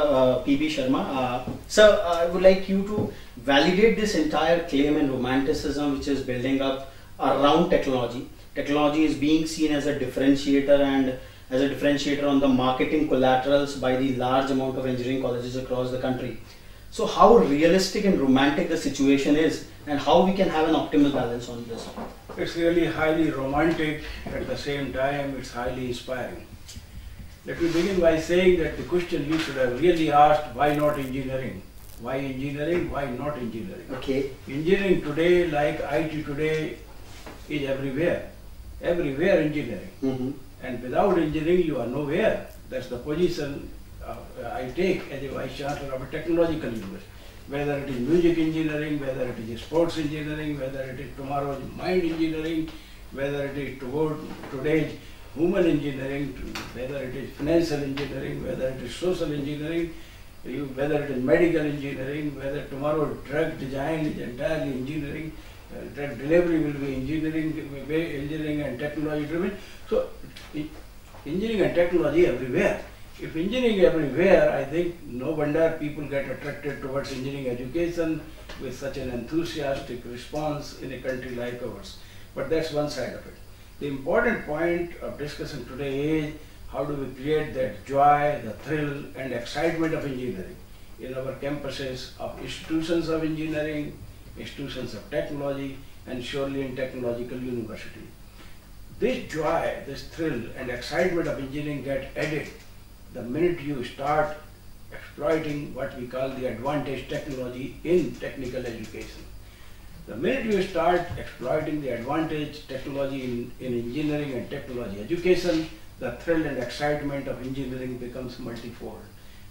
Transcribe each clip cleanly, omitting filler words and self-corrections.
PB Sharma. Sir, I would like you to validate this entire claim and romanticism which is building up around technology. Technology is being seen as a differentiator and as a differentiator on the marketing collaterals by the large amount of engineering colleges across the country. So how realistic and romantic the situation is and how we can have an optimal balance on this? It's really highly romantic, at the same time it's highly inspiring. Let me begin by saying that the question you should have really asked, why not engineering? Why engineering? Why not engineering? Okay. Engineering today, like IT today, is everywhere. Everywhere engineering. And without engineering, you are nowhere. That's the position I take as a Vice Chancellor of a technological university. Whether it is music engineering, whether it is sports engineering, whether it is tomorrow's mind engineering, whether it is today's human engineering, whether it is financial engineering, whether it is social engineering, whether it is medical engineering, whether tomorrow drug design is entirely engineering, drug delivery will be engineering and technology driven. So engineering and technology everywhere. If engineering everywhere, I think no wonder people get attracted towards engineering education with such an enthusiastic response in a country like ours. But that's one side of it. The important point of discussion today is how do we create that joy, the thrill and excitement of engineering in our campuses of institutions of engineering, institutions of technology, and surely in technological university. This joy, this thrill and excitement of engineering get added the minute you start exploiting what we call the advantage technology in technical education. The minute you start exploiting the advantage technology in engineering and technology education, the thrill and excitement of engineering becomes multifold.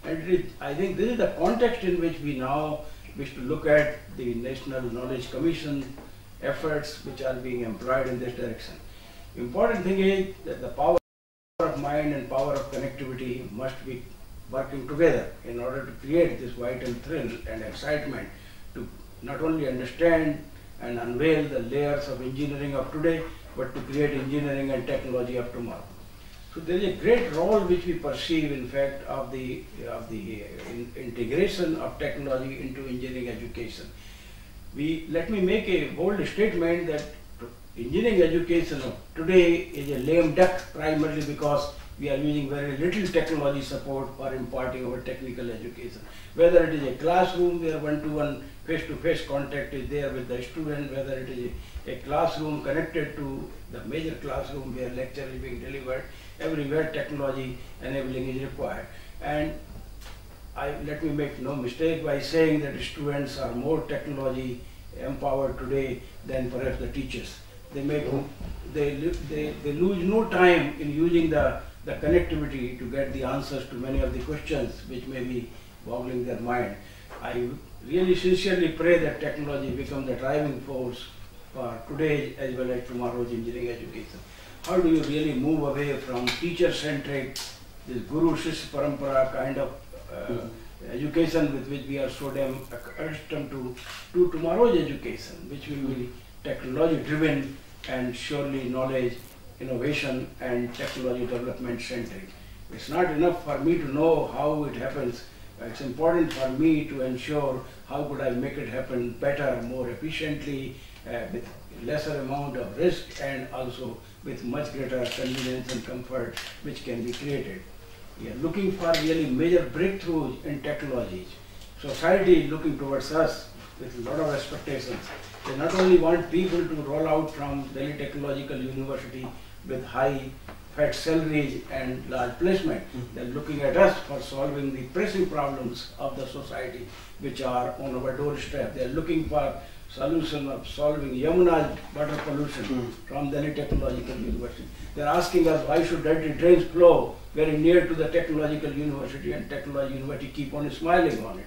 And I think this is the context in which we now wish to look at the National Knowledge Commission efforts which are being employed in this direction. Important thing is that the power of mind and power of connectivity must be working together in order to create this vital thrill and excitement to not only understand and unveil the layers of engineering of today, but to create engineering and technology of tomorrow. So there is a great role which we perceive, in fact, of the integration of technology into engineering education. Let me make a bold statement that engineering education of today is a lame duck primarily because we are using very little technology support for imparting our technical education. Whether it is a classroom where one-to-one face-to-face contact is there with the student, whether it is a classroom connected to the major classroom where lecture is being delivered, everywhere technology enabling is required. And let me make no mistake by saying that students are more technology empowered today than perhaps the teachers. They lose no time in using the connectivity to get the answers to many of the questions which may be boggling their mind. I really sincerely pray that technology becomes the driving force for today's as well as tomorrow's engineering education. How do you really move away from teacher-centric, this Guru Shishya Parampara kind of education with which we are so damn accustomed to tomorrow's education, which will be technology-driven and surely knowledge, innovation and technology development centric. It's not enough for me to know how it happens. It's important for me to ensure how could I make it happen better, more efficiently, with lesser amount of risk and also with much greater convenience and comfort which can be created. We are looking for really major breakthroughs in technologies. Society is looking towards us with a lot of expectations. They not only want people to roll out from Delhi Technological University with high fat salaries and large placement. They're looking at us for solving the pressing problems of the society which are on our doorstep. They're looking for solution of solving Yamuna's water pollution from Delhi Technological University. They're asking us why should dirty drains flow very near to the Technological University and Technology University keep on smiling on it.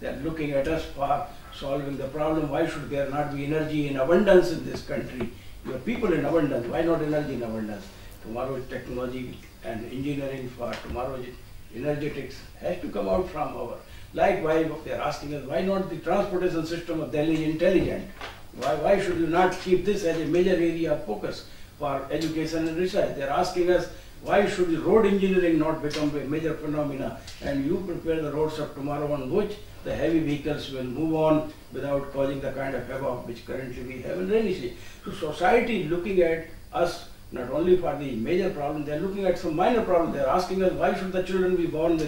They're looking at us for solving the problem, why should there not be energy in abundance in this country? You have people in abundance, why not energy in abundance? Tomorrow's technology and engineering for tomorrow's energetics has to come out from our. Likewise, they're asking us, why not the transportation system of Delhi intelligent? Why should you not keep this as a major area of focus for education and research? They're asking us, why should the road engineering not become a major phenomena, and you prepare the roads of tomorrow on which the heavy vehicles will move on without causing the kind of havoc which currently we have in rainy season. So society is looking at us not only for the major problem, they are looking at some minor problem. They are asking us, why should the children be born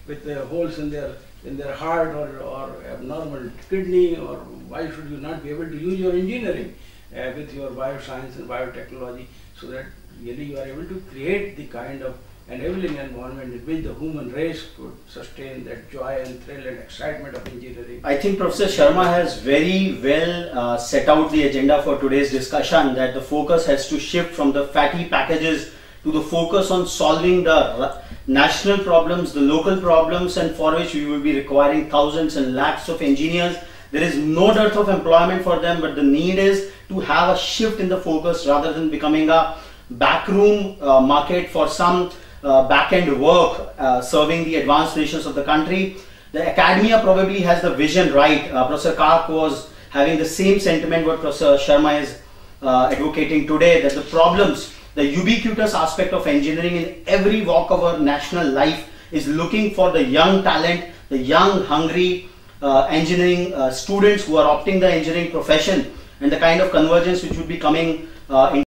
with holes in their heart or abnormal kidney, or why should you not be able to use your engineering with your bioscience and biotechnology, so that really you are able to create the kind of enabling environment in which the human race could sustain that joy and thrill and excitement of engineering. I think Professor Sharma has very well set out the agenda for today's discussion, that the focus has to shift from the fatty packages to the focus on solving the national problems, the local problems, and for which we will be requiring thousands and lakhs of engineers. There is no dearth of employment for them, but the need is to have a shift in the focus rather than becoming a backroom market for some back-end work serving the advanced nations of the country. The academia probably has the vision right. Professor Kak was having the same sentiment what Professor Sharma is advocating today, that the problems, the ubiquitous aspect of engineering in every walk of our national life is looking for the young talent, the young, hungry engineering students who are opting the engineering profession, and the kind of convergence which would be coming in